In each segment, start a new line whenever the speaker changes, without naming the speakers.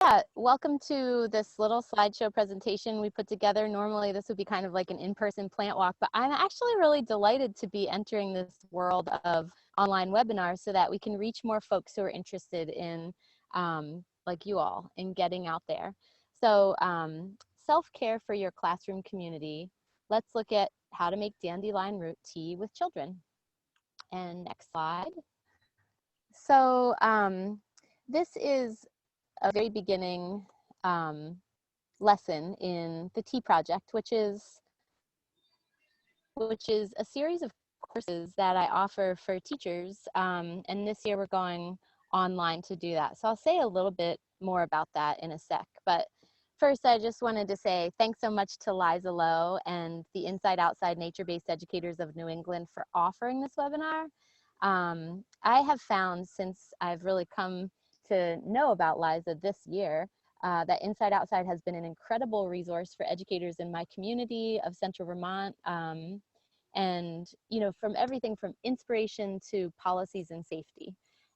Yeah, welcome to this little slideshow presentation we put together. Normally this would be kind of like an in-person plant walk, but I'm actually really delighted to be entering this world of online webinars so that we can reach more folks who are interested in, like you all, in getting out there. So self-care for your classroom community. Let's look at how to make dandelion root tea with children. And next slide. So this is a very beginning lesson in the Tea Project, which is a series of courses that I offer for teachers. And this year we're going online to do that. So I'll say a little bit more about that in a sec. But first, I just wanted to say thanks so much to Liza Lowe and the Inside Outside Nature-Based Educators of New England for offering this webinar. I have found, since I've really come to know about Liza this year, that Inside Outside has been an incredible resource for educators in my community of Central Vermont. And, you know, from everything from inspiration to policies and safety.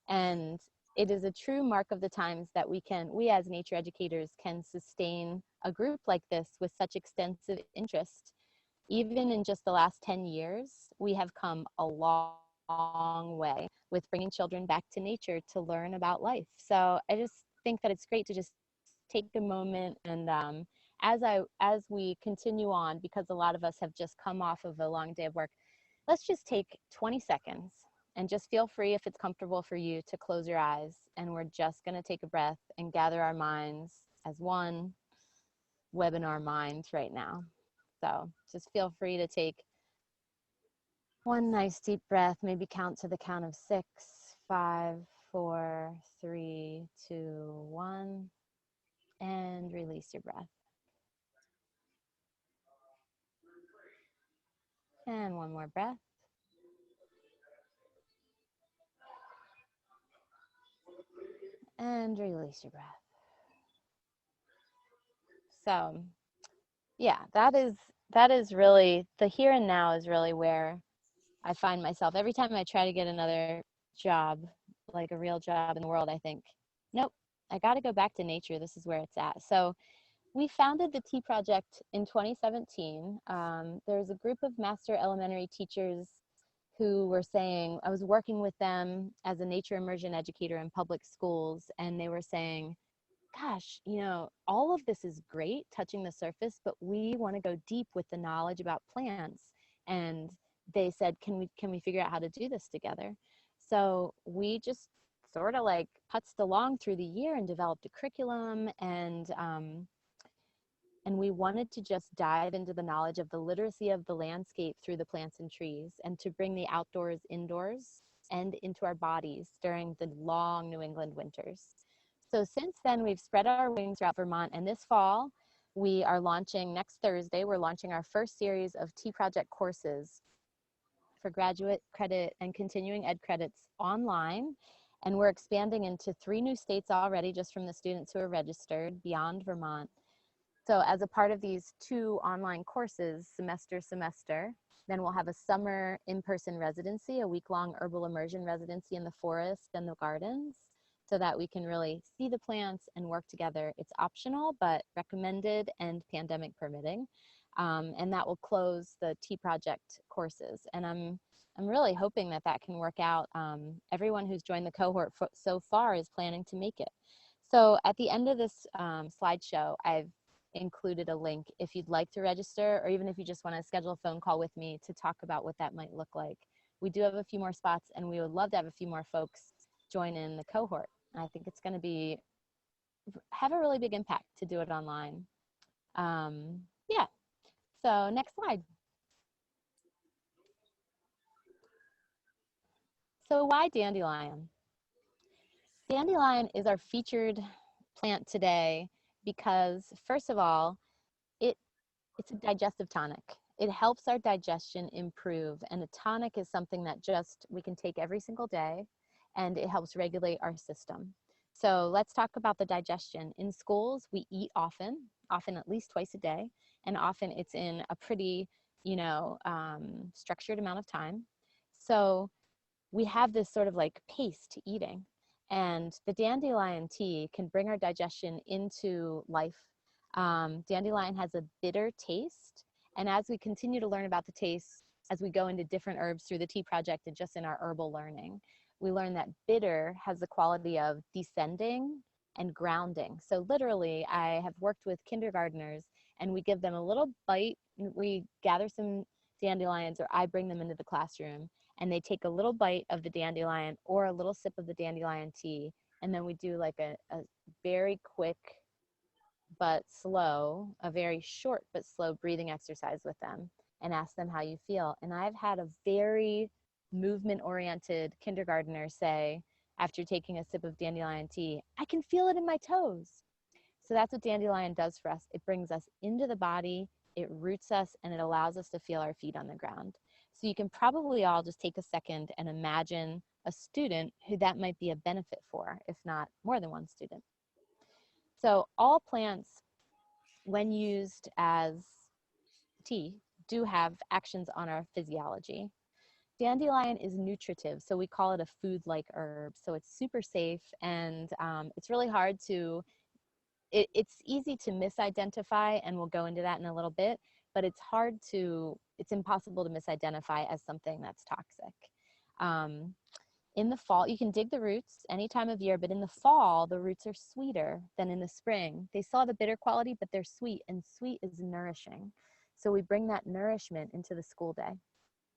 And it is a true mark of the times that we as nature educators can sustain a group like this with such extensive interest. Even in just the last 10 years, we have come a long way with bringing children back to nature to learn about life. So I just think that it's great to just take a moment and as we continue on, because a lot of us have just come off of a long day of work, let's just take 20 seconds and just feel free, if it's comfortable for you, to close your eyes, and we're just going to take a breath and gather our minds as one webinar mind right now. So just feel free to take one nice deep breath, maybe count to the count of 6, 5, 4, 3, 2, 1, and release your breath. And one more breath. And release your breath. So yeah, that is really, the here and now is really where I find myself. Every time I try to get another job, like a real job in the world, I think, nope, I got to go back to nature. This is where it's at. So we founded the Tea Project in 2017. There's a group of master elementary teachers who were saying, I was working with them as a nature immersion educator in public schools, and they were saying, gosh, you know, all of this is great, touching the surface, but we want to go deep with the knowledge about plants. And they said, can we figure out how to do this together? So we just sort of like putzed along through the year and developed a curriculum, and we wanted to just dive into the knowledge of the literacy of the landscape through the plants and trees, and to bring the outdoors indoors and into our bodies during the long New England winters. So since then, we've spread our wings throughout Vermont, and this fall, we are launching, next Thursday, we're launching our first series of Tea Project courses for graduate credit and continuing ed credits online. And we're expanding into 3 new states already, just from the students who are registered beyond Vermont. So as a part of these 2 online courses, semester, then we'll have a summer in-person residency, a week-long herbal immersion residency in the forest and the gardens, so that we can really see the plants and work together. It's optional, but recommended and pandemic permitting. And that will close the Tea Project courses. And I'm really hoping that that can work out. Everyone who's joined the cohort so far is planning to make it. So at the end of this slideshow, I've included a link if you'd like to register, or even if you just want to schedule a phone call with me to talk about what that might look like. We do have a few more spots, and we would love to have a few more folks join in the cohort. I think it's going to have a really big impact to do it online. Yeah, so next slide. So why dandelion? Dandelion is our featured plant today because, first of all, it's a digestive tonic. It helps our digestion improve, and a tonic is something that we can take every single day, and it helps regulate our system. So let's talk about the digestion. In schools, we eat often at least twice a day, and often it's in a pretty, structured amount of time. So we have this sort of like pace to eating. And the dandelion tea can bring our digestion into life. Dandelion has a bitter taste. And as we continue to learn about the taste, as we go into different herbs through the tea project and just in our herbal learning, we learn that bitter has the quality of descending and grounding. So literally, I have worked with kindergartners and we give them a little bite. We gather some dandelions, or I bring them into the classroom, and they take a little bite of the dandelion or a little sip of the dandelion tea. And then we do like a very quick but slow, a very short but slow breathing exercise with them and ask them how you feel. And I've had a very movement-oriented kindergartner say, after taking a sip of dandelion tea, I can feel it in my toes. So that's what dandelion does for us. It brings us into the body, it roots us, and it allows us to feel our feet on the ground. So you can probably all just take a second and imagine a student who that might be a benefit for, if not more than one student. So all plants, when used as tea, do have actions on our physiology. Dandelion is nutritive, so we call it a food-like herb. So it's super safe, and it's really hard to, it's easy to misidentify, and we'll go into that in a little bit, but it's impossible to misidentify as something that's toxic. In the fall, you can dig the roots any time of year, but in the fall, the roots are sweeter than in the spring. They still have the bitter quality, but they're sweet, and sweet is nourishing. So we bring that nourishment into the school day,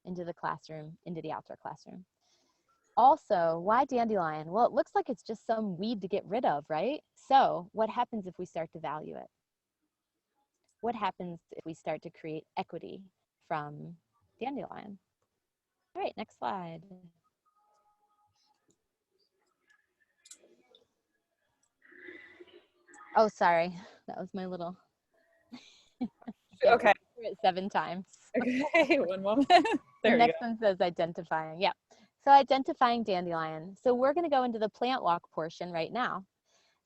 into the classroom, into the outdoor classroom. Also, why dandelion? Well, it looks like it's just some weed to get rid of, right? So what happens if we start to value it? What happens if we start to create equity from dandelion? All right, next slide. Oh, sorry. That was my little.
Okay.
It 7 times.
Okay, one moment.
The next one says identifying. Yeah. So identifying dandelion. So we're going to go into the plant walk portion right now.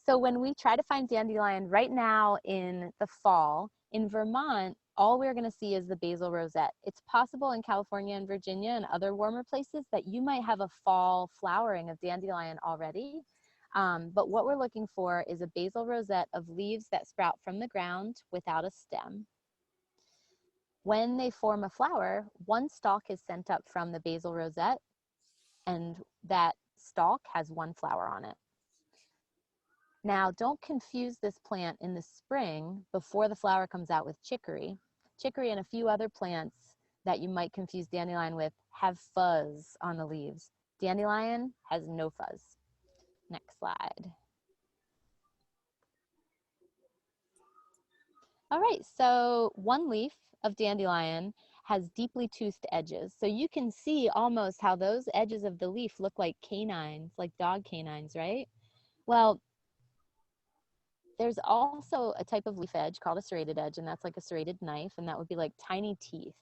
So when we try to find dandelion right now in the fall, in Vermont, all we're going to see is the basal rosette. It's possible in California and Virginia and other warmer places that you might have a fall flowering of dandelion already. But what we're looking for is a basal rosette of leaves that sprout from the ground without a stem. When they form a flower, one stalk is sent up from the basal rosette, and that stalk has one flower on it. Now, don't confuse this plant in the spring before the flower comes out with chicory. Chicory and a few other plants that you might confuse dandelion with have fuzz on the leaves. Dandelion has no fuzz. Next slide. All right, so one leaf of dandelion has deeply toothed edges. So you can see almost how those edges of the leaf look like canines, like dog canines, right? Well, there's also a type of leaf edge called a serrated edge, and that's like a serrated knife, and that would be like tiny teeth.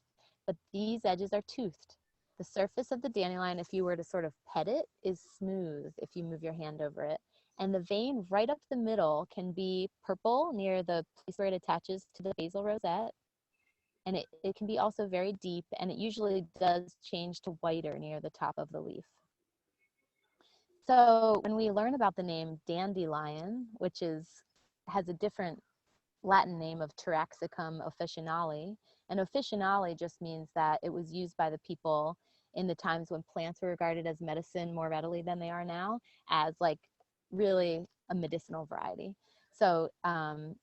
But these edges are toothed. The surface of the dandelion, if you were to sort of pet it, is smooth if you move your hand over it. And the vein right up the middle can be purple near the place where it attaches to the basal rosette. And it can be also very deep, and it usually does change to whiter near the top of the leaf. So when we learn about the name dandelion, which has a different Latin name of Taraxacum officinale, and officinale just means that it was used by the people in the times when plants were regarded as medicine more readily than they are now, as like really a medicinal variety. So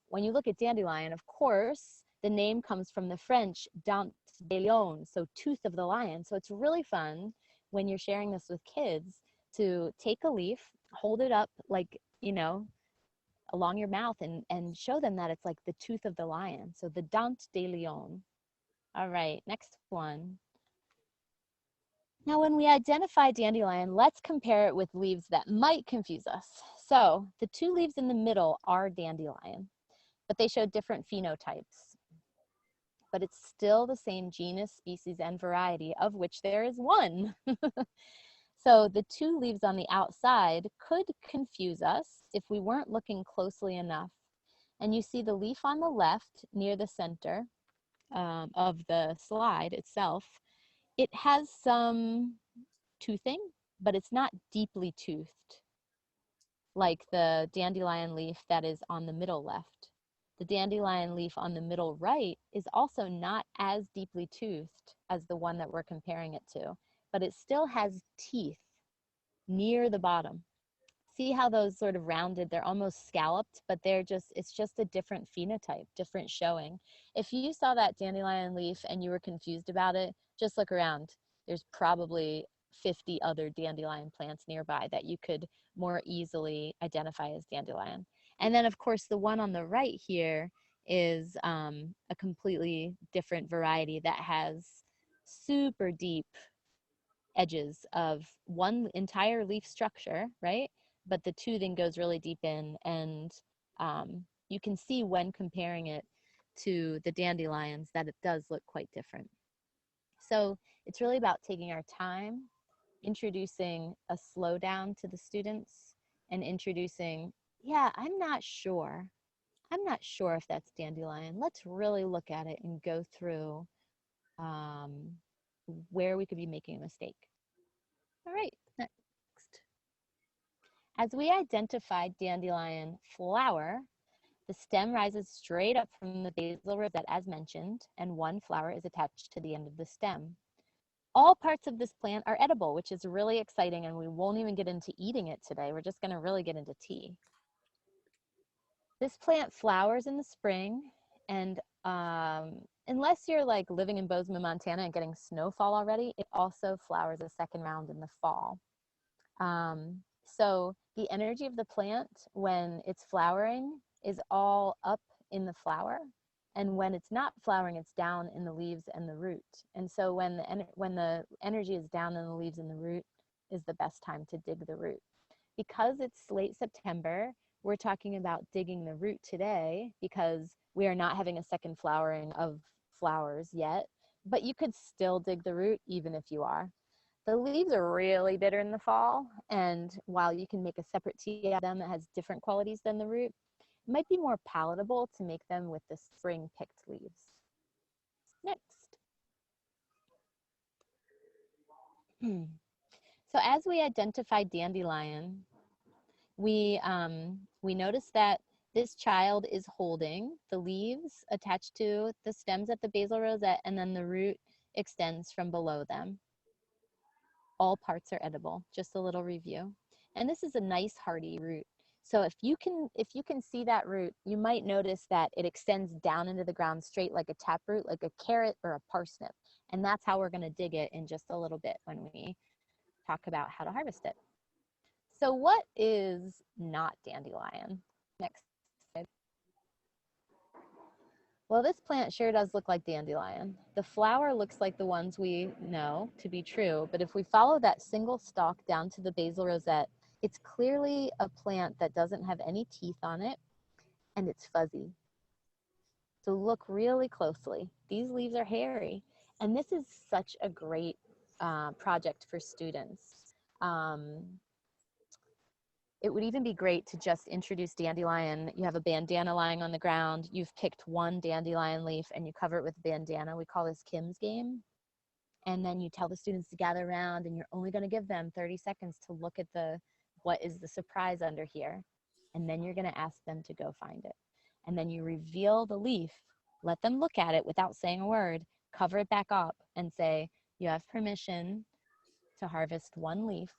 when you look at dandelion, of course, the name comes from the French dent de lion, so tooth of the lion. So it's really fun when you're sharing this with kids to take a leaf, hold it up like, you know, along your mouth and show them that it's like the tooth of the lion. So the dent de lion. All right, next one. Now, when we identify dandelion, let's compare it with leaves that might confuse us. So the two leaves in the middle are dandelion, but they show different phenotypes. But it's still the same genus, species, and variety, of which there is one. So the two leaves on the outside could confuse us if we weren't looking closely enough. And you see the leaf on the left near the center of the slide itself. It has some toothing, but it's not deeply toothed. like the dandelion leaf that is on the middle left. The dandelion leaf on the middle right is also not as deeply toothed as the one that we're comparing it to, but it still has teeth near the bottom. See how those sort of rounded, they're almost scalloped, but it's just a different phenotype, different showing. If you saw that dandelion leaf and you were confused about it, just look around. There's probably 50 other dandelion plants nearby that you could more easily identify as dandelion. And then of course the one on the right here is a completely different variety that has super deep edges of one entire leaf structure, right? But the toothing goes really deep in, and you can see when comparing it to the dandelions that it does look quite different. So it's really about taking our time, introducing a slowdown to the students, and introducing, yeah, I'm not sure. I'm not sure if that's dandelion. Let's really look at it and go through um, where we could be making a mistake. All right, next. As we identified Dandelion Flower, the stem rises straight up from the basal rosette as mentioned, and one flower is attached to the end of the stem. All parts of this plant are edible, which is really exciting, and we won't even get into eating it today. We're just gonna really get into tea. This plant flowers in the spring, and unless you're like living in Bozeman, Montana and getting snowfall already, it also flowers a second round in the fall. So the energy of the plant when it's flowering is all up in the flower. And when it's not flowering, it's down in the leaves and the root. And so when the energy is down in the leaves and the root is the best time to dig the root. Because it's late September, we're talking about digging the root today because we are not having a second flowering of flowers yet, but you could still dig the root even if you are. The leaves are really bitter in the fall, and while you can make a separate tea out of them that has different qualities than the root, it might be more palatable to make them with the spring picked leaves. Next. So as we identify dandelion, we notice that this child is holding the leaves attached to the stems at the basal rosette, and then the root extends from below them. All parts are edible, just a little review. And this is a nice hardy root. So if you can see that root, you might notice that it extends down into the ground straight like a taproot, like a carrot or a parsnip. And that's how we're going to dig it in just a little bit when we talk about how to harvest it. So what is not dandelion? Next slide. Well, this plant sure does look like dandelion. The flower looks like the ones we know to be true, but if we follow that single stalk down to the basal rosette, it's clearly a plant that doesn't have any teeth on it, and it's fuzzy. So look really closely. These leaves are hairy, and this is such a great project for students. It would even be great to just introduce dandelion. You have a bandana lying on the ground. You've picked one dandelion leaf and you cover it with bandana. We call this Kim's game. And then you tell the students to gather around, and you're only going to give them 30 seconds to look at what is the surprise under here. And then you're going to ask them to go find it. And then you reveal the leaf, let them look at it without saying a word, cover it back up and say, you have permission to harvest one leaf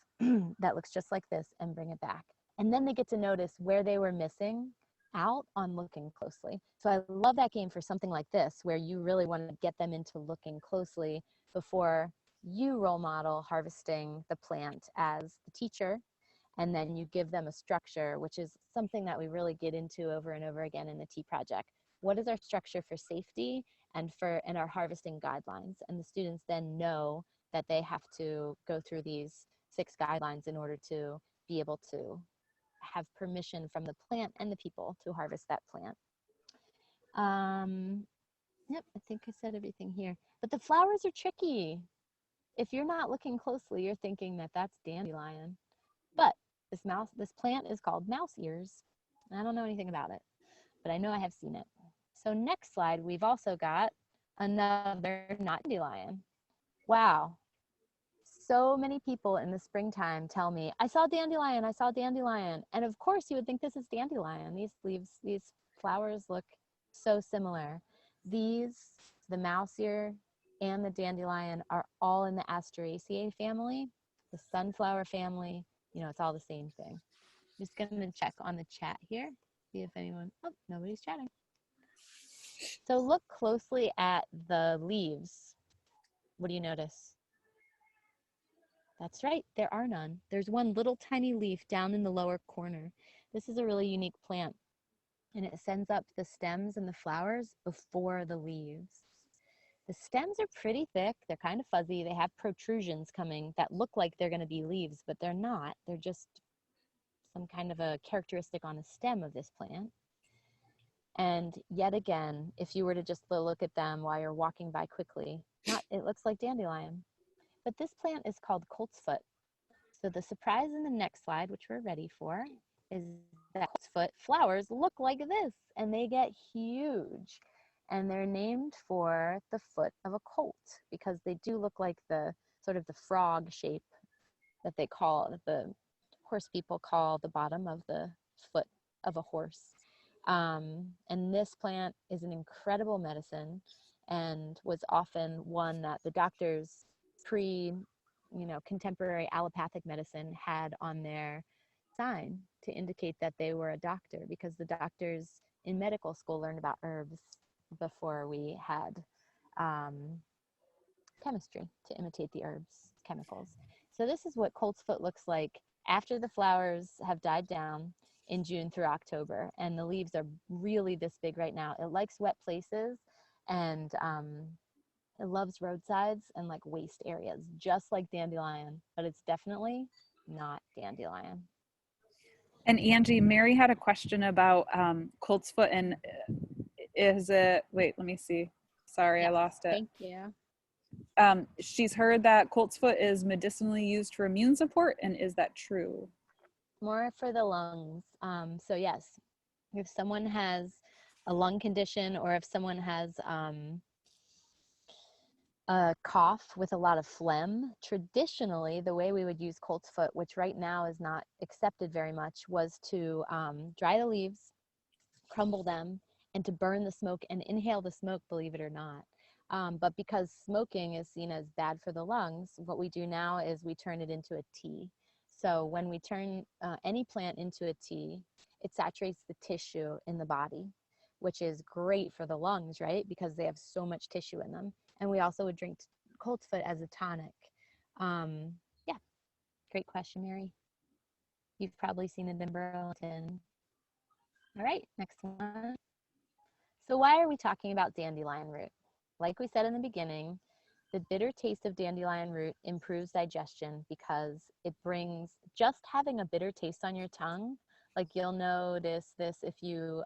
that looks just like this and bring it back. And then they get to notice where they were missing out on looking closely. So I love that game for something like this, where you really want to get them into looking closely before you role model harvesting the plant as the teacher. And then you give them a structure, which is something that we really get into over and over again in the tea project. What is our structure for safety and our harvesting guidelines? And the students then know that they have to go through these 6 guidelines in order to be able to have permission from the plant and the people to harvest that plant. Yep, I think I said everything here. But the flowers are tricky. If you're not looking closely, you're thinking that that's dandelion. But this plant is called mouse ears. I don't know anything about it, but I know I have seen it. So next slide, we've also got another not dandelion. Wow, So many people in the springtime tell me, I saw dandelion, I saw dandelion. And of course, you would think this is dandelion. These leaves, these flowers look so similar. These, the mouse ear and the dandelion, are all in the Asteraceae family, the sunflower family. You know, it's all the same thing. Just going to check on the chat here, see if anyone, oh, nobody's chatting. So look closely at the leaves. What do you notice? That's right, there are none. There's one little tiny leaf down in the lower corner. This is a really unique plant, and it sends up the stems and the flowers before the leaves. The stems are pretty thick, they're kind of fuzzy, they have protrusions coming that look like they're going to be leaves, but they're not. They're just some kind of a characteristic on the stem of this plant. And yet again, if you were to just look at them while you're walking by quickly, it looks like dandelion. But this plant is called Colts Foot. So the surprise in the next slide, which we're ready for, is that Colts Foot flowers look like this, and they get huge. And they're named for the foot of a colt, because they do look like the sort of the frog shape that the horse people call the bottom of the foot of a horse. And this plant is an incredible medicine and was often one that the doctors contemporary allopathic medicine had on their sign to indicate that they were a doctor, because the doctors in medical school learned about herbs before we had chemistry to imitate the herbs chemicals. So this is what colt's foot looks like after the flowers have died down in June through October, and the leaves are really this big right now. It likes wet places, and it loves roadsides and like waste areas, just like dandelion, but it's definitely not dandelion.
And Angie, Mary had a question about Colts Foot, and is it, wait, let me see. Sorry, I
Yes,
lost it.
thank you.
She's heard that Colts Foot is medicinally used for immune support, and is that true?
More for the lungs. So yes, if someone has a lung condition, or if someone has a cough with a lot of phlegm, traditionally the way we would use colt's foot, which right now is not accepted very much, was to dry the leaves, crumble them, and to burn the smoke and inhale the smoke, believe it or not. But because smoking is seen as bad for the lungs, what we do now is we turn it into a tea. So when we turn any plant into a tea, it saturates the tissue in the body, which is great for the lungs, right? Because they have so much tissue in them. And we also would drink colt's foot as a tonic. Yeah, great question, Mary. You've probably seen it in Burlington. All right, next one. So why are we talking about dandelion root? Like we said in the beginning, the bitter taste of dandelion root improves digestion because it brings, just having a bitter taste on your tongue, like you'll notice this if you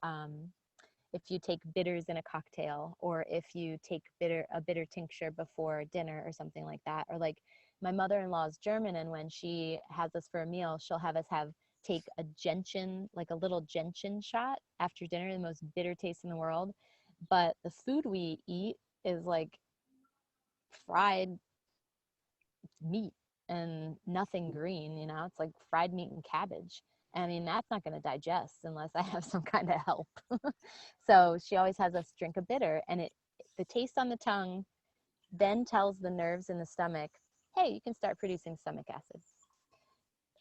take bitters in a cocktail, or if you take a bitter tincture before dinner or something like that. Or like my mother-in-law is German, and when she has us for a meal, she'll have us take a gentian, like a little gentian shot after dinner, the most bitter taste in the world. But the food we eat is like fried meat and nothing green, it's like fried meat and cabbage. I mean, that's not going to digest unless I have some kind of help. So she always has us drink a bitter, and the taste on the tongue then tells the nerves in the stomach, hey, you can start producing stomach acid.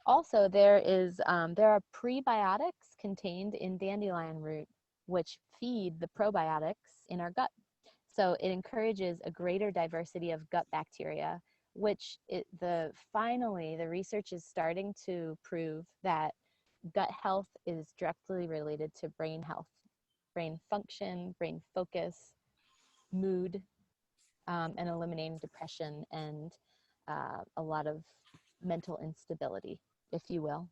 Also, there are prebiotics contained in dandelion root, which feed the probiotics in our gut. So it encourages a greater diversity of gut bacteria, which finally the research is starting to prove that gut health is directly related to brain health, brain function, brain focus, mood, and eliminating depression and a lot of mental instability, if you will.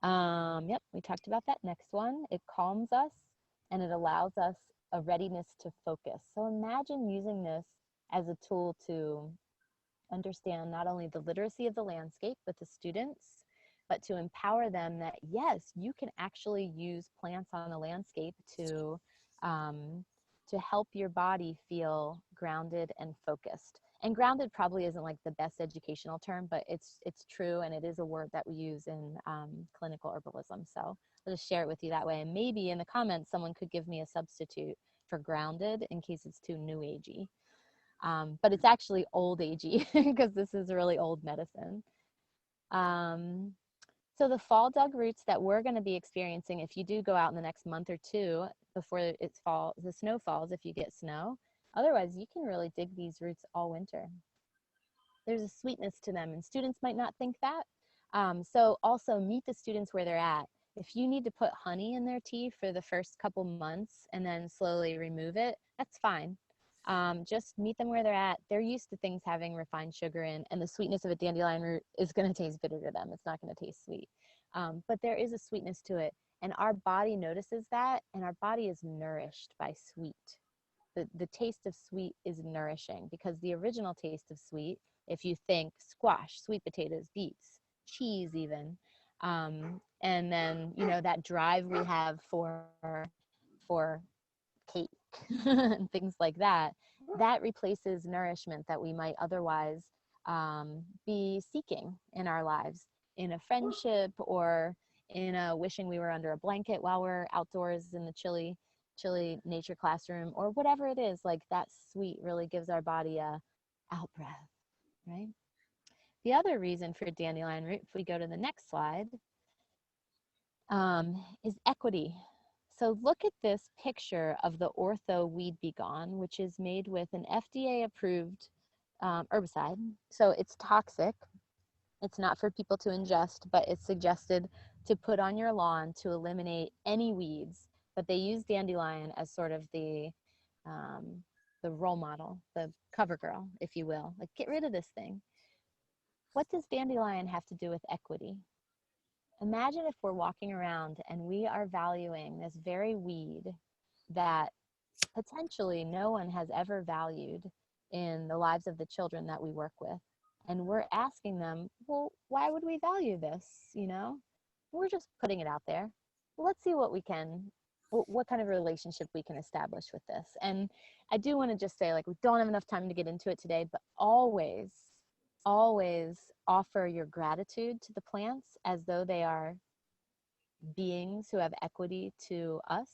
Yep, we talked about that. Next one, it calms us and it allows us a readiness to focus. So imagine using this as a tool to understand not only the literacy of the landscape with the students, but to empower them that, yes, you can actually use plants on the landscape to help your body feel grounded and focused. And grounded probably isn't like the best educational term, but it's true, and it is a word that we use in clinical herbalism. So I'll just share it with you that way. And maybe in the comments, someone could give me a substitute for grounded in case it's too new agey. But it's actually old agey because this is really old medicine. Um, so the fall dug roots that we're going to be experiencing, if you do go out in the next month or two before it's fall, the snow falls, if you get snow. Otherwise, you can really dig these roots all winter. There's a sweetness to them, and students might not think that. So also meet the students where they're at. If you need to put honey in their tea for the first couple months and then slowly remove it, that's fine. Just meet them where they're at. They're used to things having refined sugar in, and the sweetness of a dandelion root is going to taste bitter to them. It's not going to taste sweet. But there is a sweetness to it, and our body notices that, and our body is nourished by sweet. The taste of sweet is nourishing, because the original taste of sweet, if you think squash, sweet potatoes, beets, cheese even, and then, you know, that drive we have for cake and things like that, that replaces nourishment that we might otherwise be seeking in our lives, in a friendship or in a wishing we were under a blanket while we're outdoors in the chilly nature classroom, or whatever it is. Like, that sweet really gives our body a out breath, right? The other reason for dandelion root, if we go to the next slide, is equity. So look at this picture of the Ortho Weed Be Gone, which is made with an FDA approved herbicide. So it's toxic. It's not for people to ingest, but it's suggested to put on your lawn to eliminate any weeds. But they use dandelion as sort of the role model, the cover girl, if you will. Like, get rid of this thing. What does dandelion have to do with equity? Imagine if we're walking around and we are valuing this very weed that potentially no one has ever valued in the lives of the children that we work with. And we're asking them, well, why would we value this? You know, we're just putting it out there. Well, let's see what kind of relationship we can establish with this. And I do want to just say, like, we don't have enough time to get into it today, but always offer your gratitude to the plants as though they are beings who have equity to us,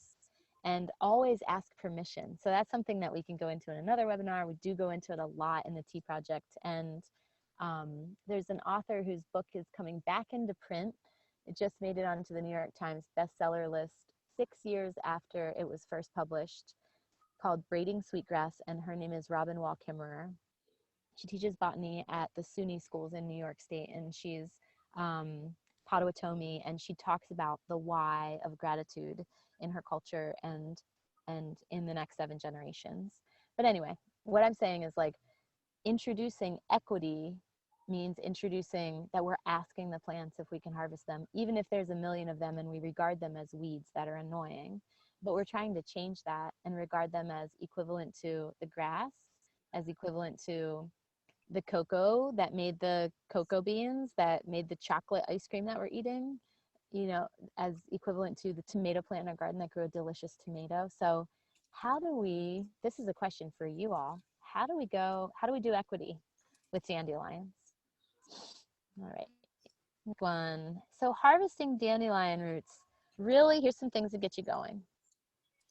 and always ask permission. So that's something that we can go into in another webinar. We do go into it a lot in the Tea Project. And there's an author whose book is coming back into print. It just made it onto the New York Times bestseller list 6 years after it was first published, called Braiding Sweetgrass, and her name is Robin Wall Kimmerer. She teaches botany at the SUNY schools in New York State, and she's Potawatomi, and she talks about the why of gratitude in her culture and in the next 7 generations. But anyway, what I'm saying is, like, introducing equity means introducing that we're asking the plants if we can harvest them, even if there's a million of them and we regard them as weeds that are annoying. But we're trying to change that and regard them as equivalent to the grass, as equivalent to the cocoa that made the cocoa beans, that made the chocolate ice cream that we're eating, you know, as equivalent to the tomato plant in our garden that grew a delicious tomato. So this is a question for you all. How do we do equity with dandelions? All right, next one. So harvesting dandelion roots, really, here's some things to get you going.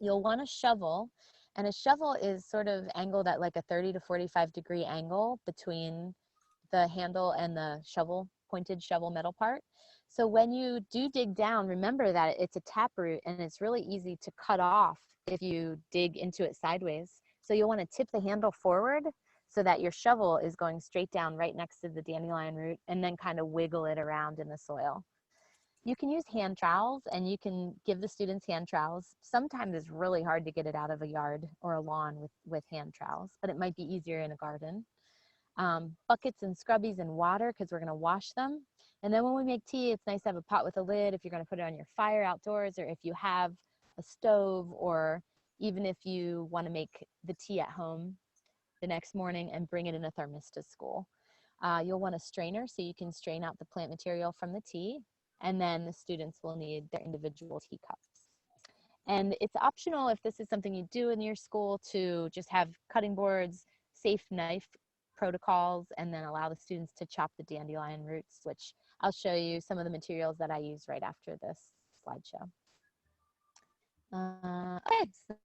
You'll want a shovel, and a shovel is sort of angled at like a 30 to 45 degree angle between the handle and the shovel, pointed shovel metal part. So when you do dig down, remember that it's a taproot, and it's really easy to cut off if you dig into it sideways. So you'll want to tip the handle forward so that your shovel is going straight down right next to the dandelion root, and then kind of wiggle it around in the soil. You can use hand trowels, and you can give the students hand trowels. Sometimes it's really hard to get it out of a yard or a lawn with hand trowels, but it might be easier in a garden. Buckets and scrubbies and water, because we're going to wash them. And then when we make tea, it's nice to have a pot with a lid if you're going to put it on your fire outdoors, or if you have a stove, or even if you want to make the tea at home the next morning and bring it in a thermos to school. You'll want a strainer so you can strain out the plant material from the tea, and then the students will need their individual teacups. And it's optional if this is something you do in your school to just have cutting boards, safe knife protocols and then allow the students to chop the dandelion roots, which I'll show you some of the materials that I use right after this slideshow. Okay, so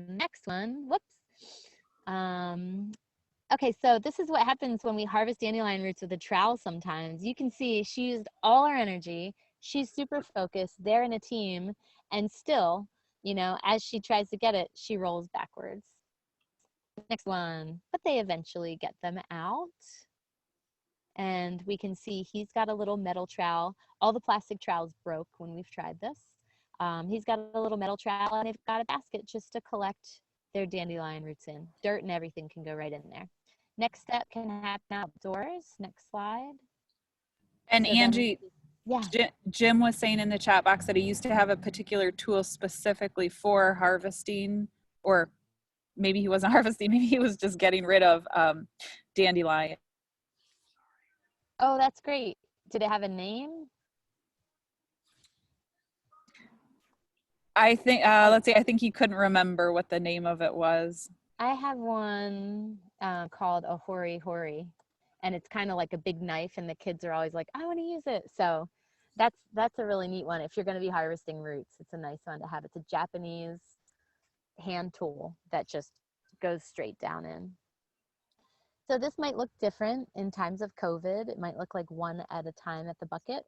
next one, whoops. Okay, so this is what happens when we harvest dandelion roots with a trowel sometimes. You can see she used all her energy. She's super focused. They're in a team. And still, you know, as she tries to get it, she rolls backwards. Next one. But they eventually get them out. And we can see he's got a little metal trowel. All the plastic trowels broke when we've tried this. He's got a little metal trowel and they've got a basket just to collect their dandelion roots in. Dirt and everything can go right in there. Next step can happen outdoors. Next slide.
And
So
Angie,
yeah.
Jim was saying in the chat box that he used to have a particular tool specifically for harvesting, or maybe he wasn't harvesting, maybe he was just getting rid of dandelion.
Oh, that's great. Did it have a name?
I think, let's see, I think he couldn't remember what the name of it was.
I have one called a hori hori, and it's kind of like a big knife, and the kids are always like, I want to use it. So that's a really neat one. If you're going to be harvesting roots, it's a nice one to have. It's a Japanese hand tool that just goes straight down in. So this might look different in times of COVID. It might look like one at a time at the bucket,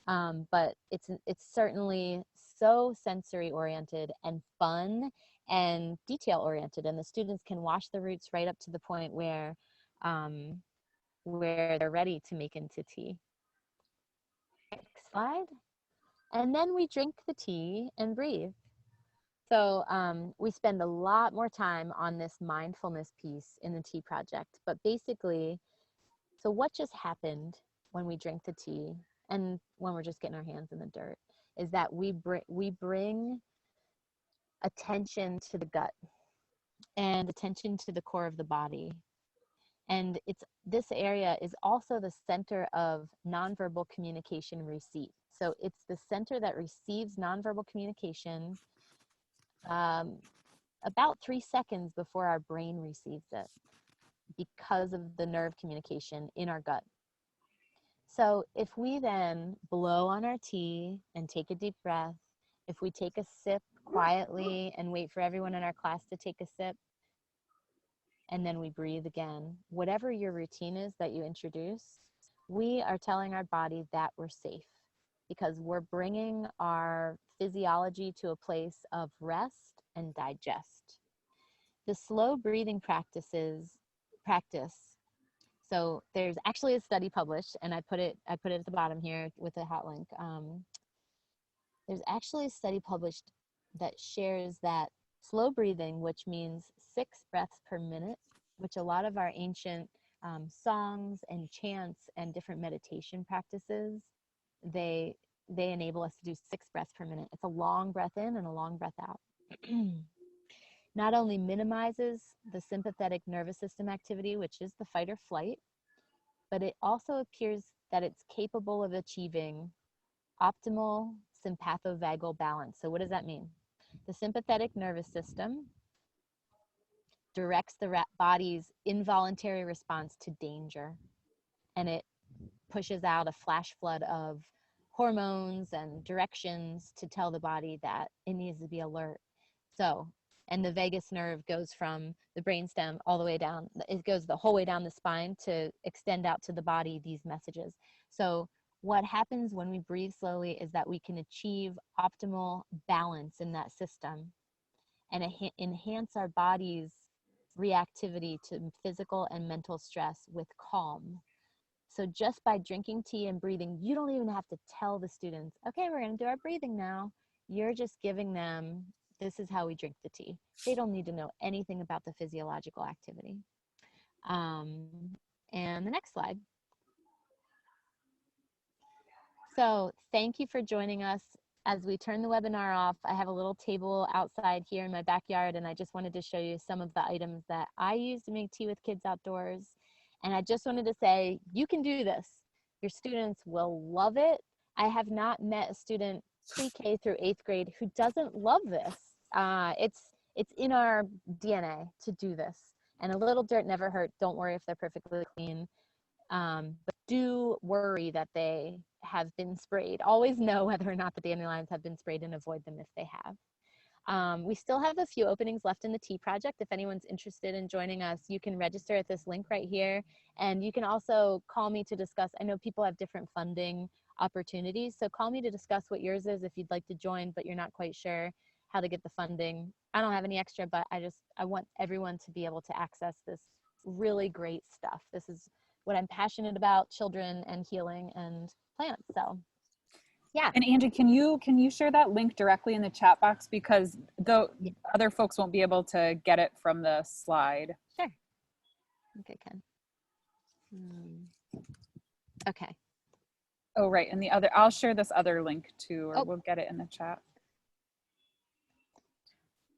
but it's certainly so sensory oriented and fun and detail oriented, and the students can wash the roots right up to the point where they're ready to make into tea. Next slide. And then we drink the tea and breathe. So we spend a lot more time on this mindfulness piece in the tea project, but basically, so what just happened when we drink the tea and when we're just getting our hands in the dirt is that we bring attention to the gut and attention to the core of the body. And this area is also the center of nonverbal communication receipt. So it's the center that receives nonverbal communication about 3 seconds before our brain receives it because of the nerve communication in our gut. So if we then blow on our tea and take a deep breath, if we take a sip quietly and wait for everyone in our class to take a sip, and then we breathe again, whatever your routine is that you introduce, we are telling our body that we're safe because we're bringing our physiology to a place of rest and digest. The slow breathing practice. So there's actually a study published, and I put it at the bottom here with a hot link. There's actually a study published that shares that slow breathing, which means 6 breaths per minute, which a lot of our ancient songs and chants and different meditation practices, they enable us to do 6 breaths per minute. It's a long breath in and a long breath out. Not only minimizes the sympathetic nervous system activity, which is the fight or flight, but it also appears that it's capable of achieving optimal sympathovagal balance. So what does that mean? The sympathetic nervous system directs the body's involuntary response to danger, and it pushes out a flash flood of hormones and directions to tell the body that it needs to be alert. So, and the vagus nerve goes from the brainstem all the way down. It goes the whole way down the spine to extend out to the body these messages. So what happens when we breathe slowly is that we can achieve optimal balance in that system and enhance our body's reactivity to physical and mental stress with calm. So just by drinking tea and breathing, you don't even have to tell the students, okay, we're going to do our breathing now. You're just giving them, this is how we drink the tea. They don't need to know anything about the physiological activity. And the next slide. So thank you for joining us. As we turn the webinar off, I have a little table outside here in my backyard, and I just wanted to show you some of the items that I use to make tea with kids outdoors. And I just wanted to say, you can do this. Your students will love it. I have not met a student pre-K through 8th grade who doesn't love this. It's in our DNA to do this. And a little dirt never hurt. Don't worry if they're perfectly clean. But do worry that they have been sprayed. Always know whether or not the dandelions have been sprayed and avoid them if they have. We still have a few openings left in the tea project. If anyone's interested in joining us, you can register at this link right here. And you can also call me to discuss. I know people have different funding opportunities, so call me to discuss what yours is if you'd like to join, but you're not quite sure how to get the funding. I don't have any extra, but I want everyone to be able to access this really great stuff. This is what I'm passionate about, children and healing and plants. So yeah.
And Angie, can you share that link directly in the chat box, because the other folks won't be able to get it from the slide.
Sure. Okay, Ken. Okay.
Oh, right. And the other, I'll share this other link too, or we'll get it in the chat.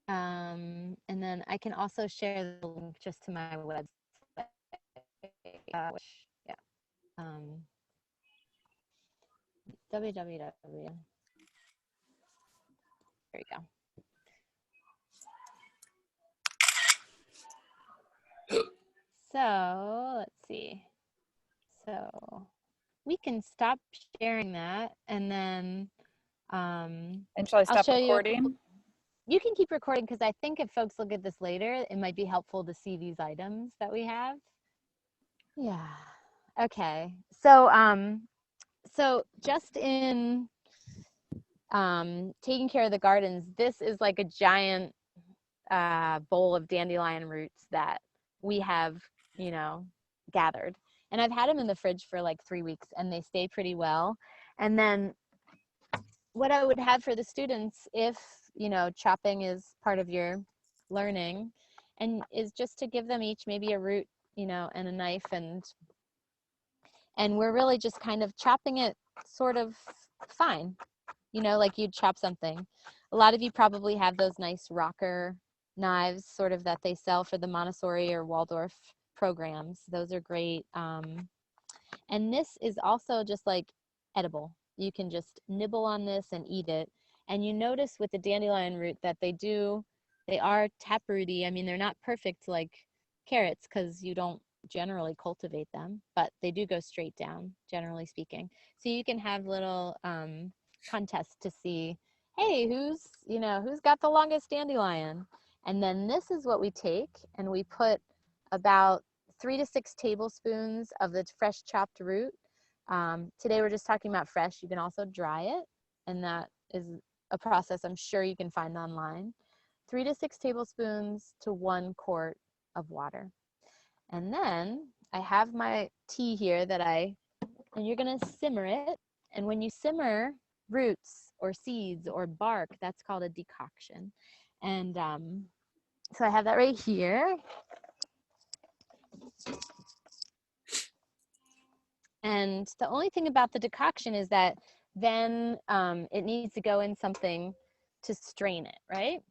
And then I can also share the link just to my website. Yeah. www. There you go. So let's see. So we can stop sharing that, and then
and shall I stop recording?
You can keep recording, because I think if folks look at this later, it might be helpful to see these items that we have. Yeah. Okay. So so just in taking care of the gardens, this is like a giant bowl of dandelion roots that we have, you know, gathered. And I've had them in the fridge for like 3 weeks, and they stay pretty well. And then what I would have for the students, if, you know, chopping is part of your learning, and is just to give them each maybe a root, you know, and a knife, and we're really just kind of chopping it sort of fine, you know, like you'd chop something. A lot of you probably have those nice rocker knives sort of that they sell for the Montessori or Waldorf programs. Those are great. And this is also just like edible. You can just nibble on this and eat it. And you notice with the dandelion root that they are taprooty. I mean, they're not perfect like carrots, because you don't generally cultivate them, but they do go straight down, generally speaking. So you can have little contests to see, hey, who's got the longest dandelion? And then this is what we take, and we put about 3 to 6 tablespoons of the fresh chopped root. Today we're just talking about fresh. You can also dry it, and that is a process I'm sure you can find online. 3 to 6 tablespoons to 1 quart of water. And then I have my tea here and you're gonna simmer it. And when you simmer roots or seeds or bark, that's called a decoction. And so I have that right here. And the only thing about the decoction is that then it needs to go in something to strain it, right?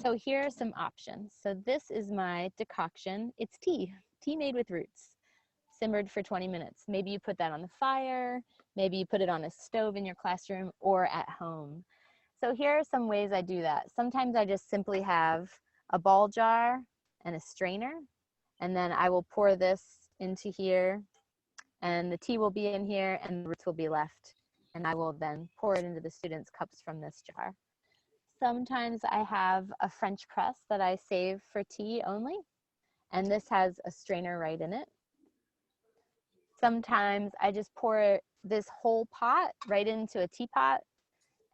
So here are some options. So this is my decoction. It's tea made with roots, simmered for 20 minutes. Maybe you put that on the fire, maybe you put it on a stove in your classroom or at home. So here are some ways I do that. Sometimes I just simply have a ball jar and a strainer, and then I will pour this into here, and the tea will be in here and the roots will be left, and I will then pour it into the students' cups from this jar. Sometimes I have a French press that I save for tea only, and this has a strainer right in it. Sometimes I just pour this whole pot right into a teapot,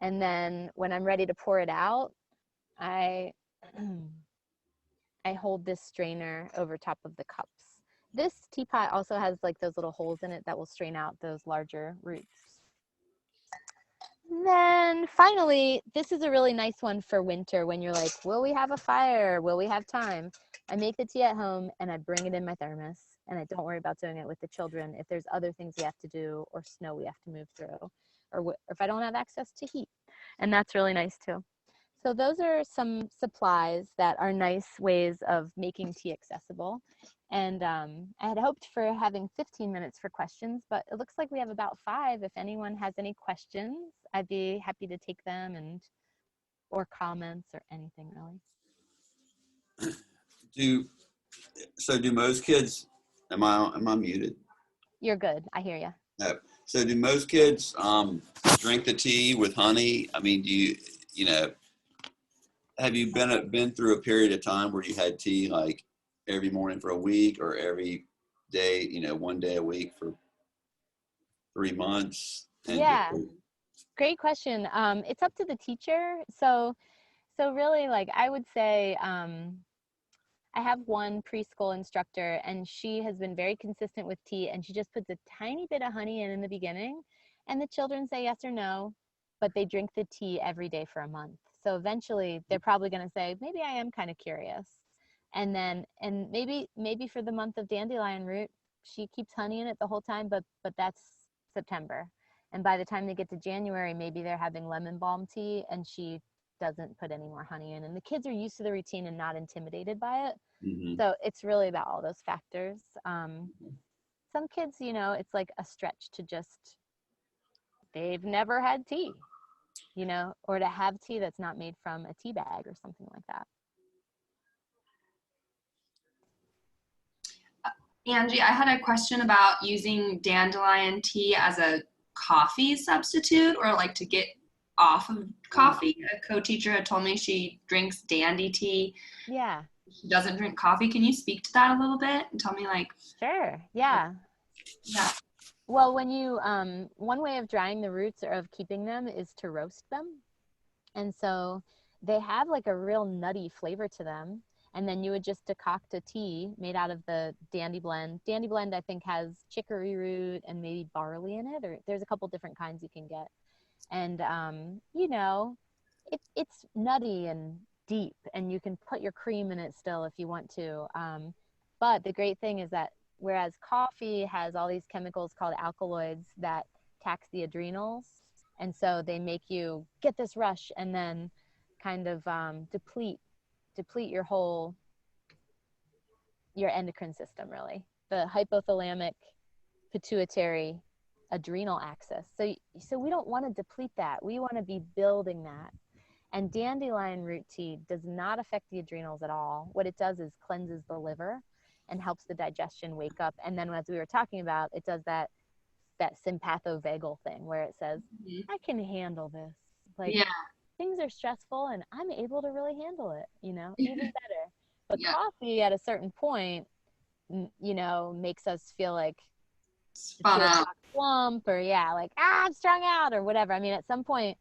and then when I'm ready to pour it out, I hold this strainer over top of the cups. This teapot also has like those little holes in it that will strain out those larger roots. Then finally, this is a really nice one for winter when you're like, will we have a fire? Will we have time? I make the tea at home and I bring it in my thermos, and I don't worry about doing it with the children if there's other things we have to do or snow we have to move through, or if I don't have access to heat. And that's really nice too. So those are some supplies that are nice ways of making tea accessible. And I had hoped for having 15 minutes for questions, but it looks like we have about 5. If anyone has any questions, I'd be happy to take them, or comments or anything really.
So do most kids, am I muted?
You're good. I hear you.
No. So do most kids drink the tea with honey? I mean, you know, have you been through a period of time where you had tea like every morning for a week or every day, you know, one day a week for 3 months? And
Yeah, great question. It's up to the teacher. So really, like I would say, I have one preschool instructor, and she has been very consistent with tea, and she just puts a tiny bit of honey in the beginning, and the children say yes or no, but they drink the tea every day for a month. So eventually, they're probably going to say, maybe I am kind of curious, and maybe for the month of Dandelion Root, she keeps honey in it the whole time, but that's September, and by the time they get to January, maybe they're having lemon balm tea, and she doesn't put any more honey in, and the kids are used to the routine and not intimidated by it.
mm-hmm.
So it's really about all those factors. Some kids, you know, it's like a stretch to just, they've never had tea, you know, or to have tea that's not made from a tea bag or something like that.
Angie, I had a question about using dandelion tea as a coffee substitute, or like to get off of coffee. A co-teacher had told me she drinks dandy tea.
Yeah.
She doesn't drink coffee. Can you speak to that a little bit and tell me, like?
Sure. Yeah.
Yeah.
Well, when you, one way of drying the roots or of keeping them is to roast them. And so they have like a real nutty flavor to them. And then you would just decoct a tea made out of the dandy blend. Dandy blend, I think, has chicory root and maybe barley in it, or there's a couple different kinds you can get. And, you know, it's nutty and deep, and you can put your cream in it still if you want to. But the great thing is that whereas coffee has all these chemicals called alkaloids that tax the adrenals, and so they make you get this rush and then kind of deplete your endocrine system, really, the hypothalamic pituitary adrenal axis. So we don't want to deplete that. We want to be building that. And dandelion root tea does not affect the adrenals at all. What it does is cleanses the liver and helps the digestion wake up. And then, as we were talking about, it does that sympathovagal thing where it says, I can handle this. Like,
yeah.
Things are stressful and I'm able to really handle it, you know, even better. But
yeah.
coffee at a certain point, you know, makes us feel like
spun out,
slump, or like, I'm strung out or whatever. I mean, at some point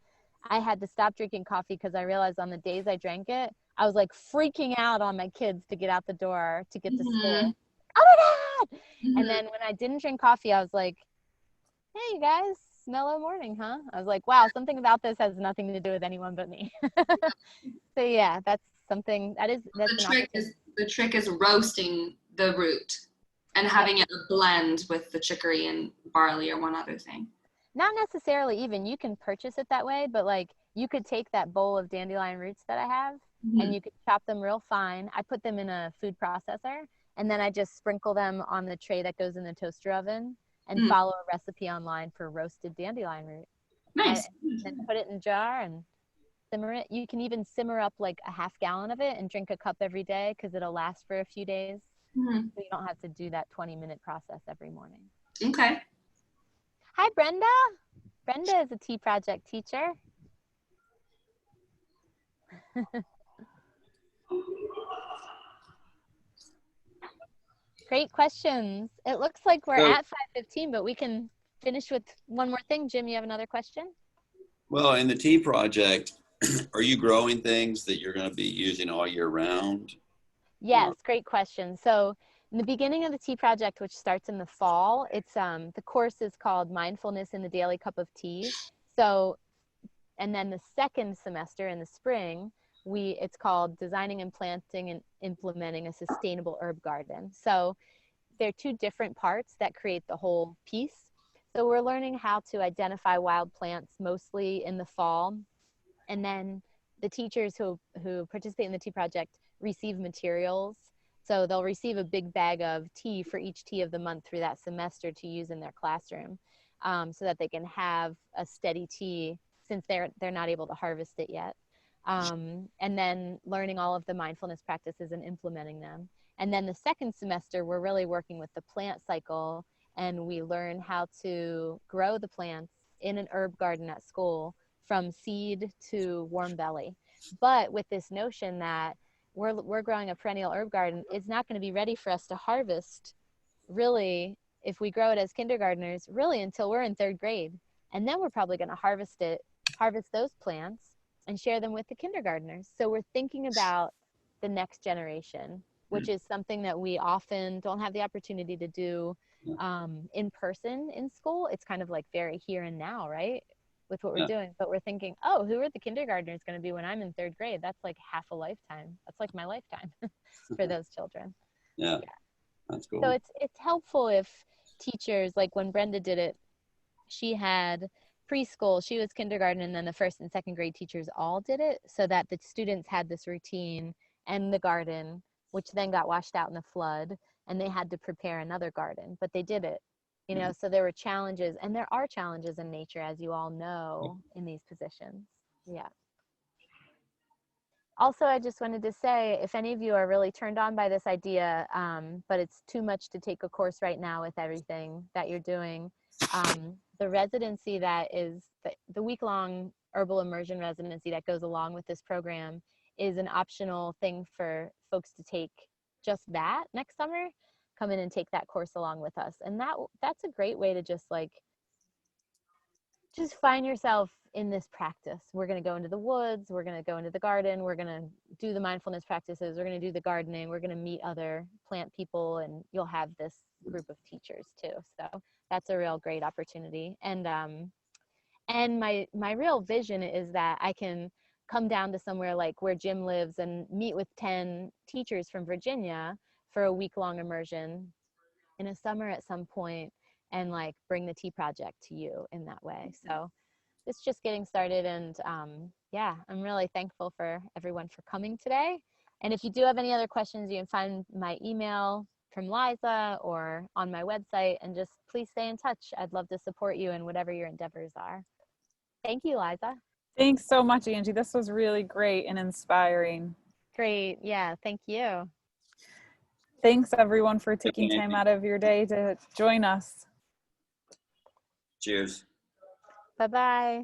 I had to stop drinking coffee because I realized on the days I drank it, I was like freaking out on my kids to get out the door to get to school. Oh my God. And then when I didn't drink coffee, I was like, hey, you guys, mellow morning, huh? I was like, wow, something about this has nothing to do with anyone but me. So yeah, that's something that's
the trick is roasting the root and having it blend with the chicory and barley or one other thing.
Not necessarily even. You can purchase it that way, but like you could take that bowl of dandelion roots that I have and you could chop them real fine. I put them in a food processor and then I just sprinkle them on the tray that goes in the toaster oven and follow a recipe online for roasted dandelion root.
Nice.
And put it in a jar and simmer it. You can even simmer up like a half gallon of it and drink a cup every day because it'll last for a few days. So you don't have to do that 20-minute process every morning.
Okay.
Hi, Brenda. Brenda is a Tea Project teacher. Great questions. It looks like we're at 5:15, but we can finish with one more thing. Jim, you have another question?
Well, in the Tea Project, are you growing things that you're going to be using all year round?
Yes, great question. So in the beginning of the Tea Project, which starts in the fall, it's the course is called Mindfulness in the Daily Cup of Tea. So, and then the second semester in the spring, it's called Designing and Planting and Implementing a Sustainable Herb Garden. So they're two different parts that create the whole piece. So we're learning how to identify wild plants mostly in the fall. And then the teachers who participate in the Tea Project receive materials. So they'll receive a big bag of tea for each tea of the month through that semester to use in their classroom, so that they can have a steady tea since they're not able to harvest it yet. And then learning all of the mindfulness practices and implementing them. And then the second semester, we're really working with the plant cycle, and we learn how to grow the plants in an herb garden at school from seed to warm belly. But with this notion that we're growing a perennial herb garden, it's not going to be ready for us to harvest, really, if we grow it as kindergartners, really until we're in 3rd grade. And then we're probably going to harvest those plants and share them with the kindergartners. So we're thinking about the next generation, which is something that we often don't have the opportunity to do in person in school. It's kind of like very here and now, right? With what we're doing. But we're thinking, oh, who are the kindergartners going to be when I'm in 3rd grade? That's like half a lifetime. That's like my lifetime for those children.
Yeah, that's cool.
So it's helpful if teachers, like when Brenda did it, she had preschool, she was kindergarten, and then the 1st and 2nd grade teachers all did it, so that the students had this routine and the garden, which then got washed out in the flood, and they had to prepare another garden, but they did it, you know. So there were challenges, and there are challenges in nature, as you all know, in these positions. Yeah. Also, I just wanted to say, if any of you are really turned on by this idea, but it's too much to take a course right now with everything that you're doing, the residency that is the week-long herbal immersion residency that goes along with this program is an optional thing for folks to take just that next summer. Come in and take that course along with us. And that's a great way to just find yourself in this practice. We're going to go into the woods, we're going to go into the garden, we're going to do the mindfulness practices, we're going to do the gardening, we're going to meet other plant people, and you'll have this group of teachers too. So that's a real great opportunity. And my real vision is that I can come down to somewhere like where Jim lives and meet with 10 teachers from Virginia for a week-long immersion in a summer at some point, and like bring the tea project to you in that way. So it's just getting started, and yeah, I'm really thankful for everyone for coming today. And if you do have any other questions, you can find my email from Liza or on my website, and just please stay in touch. I'd love to support you in whatever your endeavors are. Thank you, Liza.
Thanks so much, Angie. This was really great and inspiring.
Great. Yeah, thank you.
Thanks everyone for taking time out of your day to join us.
Cheers.
Bye-bye.